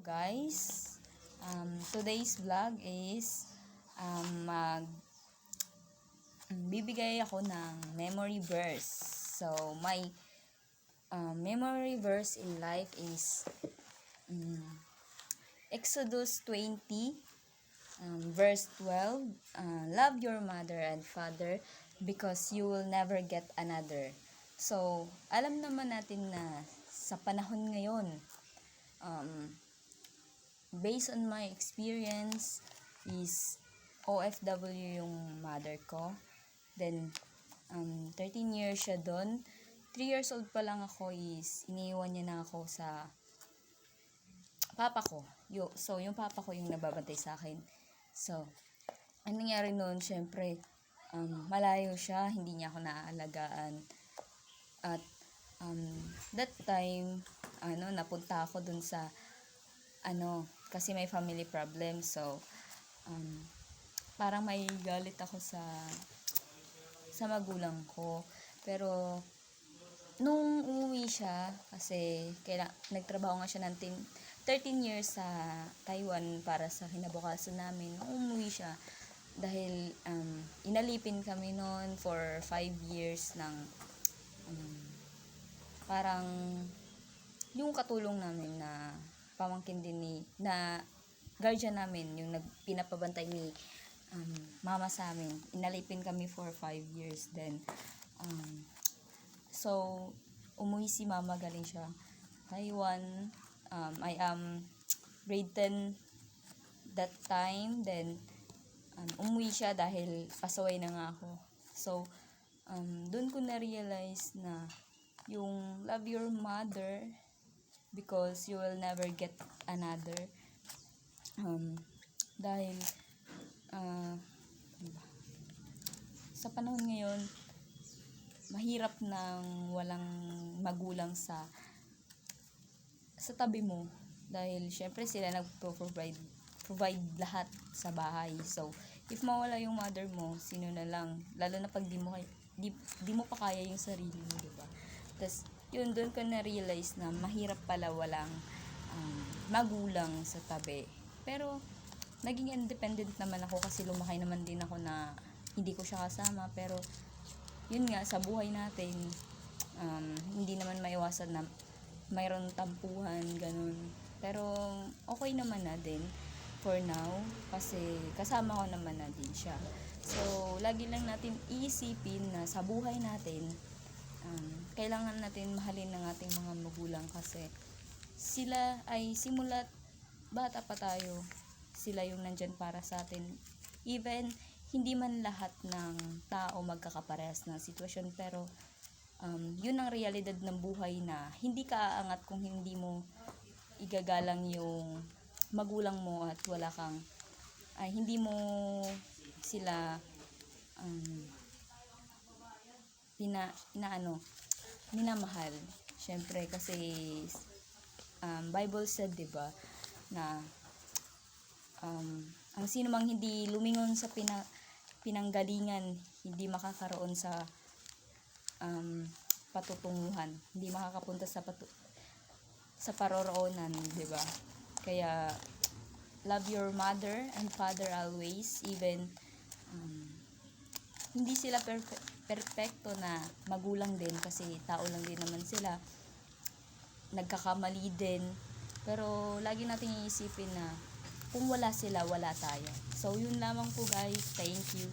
guys. Today's vlog is bibigay ako ng memory verse. So, my memory verse in life is Exodus 20, verse 12. Love your mother and father because you will never get another. So, alam naman natin na sa panahon ngayon, based on my experience is OFW yung mother ko. Then, 13 years siya doon. 3 years old pa lang ako is iniwan niya na ako sa papa ko. So, yung papa ko yung nababantay sa akin. So, ang nangyari noon, syempre, malayo siya, hindi niya ako naaalagaan. At, that time, napunta ako dun sa, kasi may family problem. So, parang may galit ako sa magulang ko. Pero, nung umuwi siya, kasi nagtrabaho nga siya ng 13 years sa Taiwan para sa kinabukasan namin. Nung umuwi siya, dahil inalipin kami noon for 5 years ng parang yung katulong namin na pamangkin din na guardian namin, yung pinapabantay ni mama sa amin. Inalipin kami for 5 years. Then, so, umuwi si mama, galing siya Taiwan. I am grade 10 that time. Then, umuwi siya dahil pasaway na nga ako. So, doon ko na-realize na yung love your mother because you will never get another. Dahil sa panahon ngayon, mahirap nang walang magulang sa tabi mo, dahil syempre sila provide lahat sa bahay. So, if mawala yung mother mo, sino na lang, lalo na pag di mo pa kaya yung sarili mo, diba? Tas yun, doon ko na-realize na mahirap pala walang magulang sa tabi. Pero naging independent naman ako kasi lumaki naman din ako na hindi ko siya kasama. Pero yun nga, sa buhay natin, hindi naman maiwasan na mayroon tampuhan, ganun. Pero okay naman na din for now kasi kasama ko naman na din siya. So, lagi lang natin iisipin na sa buhay natin, kailangan natin mahalin ng ating mga magulang kasi sila ay simulat bata pa tayo, sila yung nandyan para sa atin. Even hindi man lahat ng tao magkakaparehas ng sitwasyon, pero yun ang realidad ng buhay na hindi ka aangat kung hindi mo igagalang yung magulang mo at hindi mo sila minamahal. Syempre kasi Bible said, 'di ba, na ang sino mang hindi lumingon sa pinanggalingan hindi makakaroon sa patutunguhan, hindi makakapunta sa paroroonan, 'di ba? Kaya love your mother and father always, even hindi sila perfecto na magulang din kasi tao lang din naman sila, nagkakamali din. Pero lagi nating iisipin na kung wala sila, wala tayo. So, yun lamang po guys. Thank you.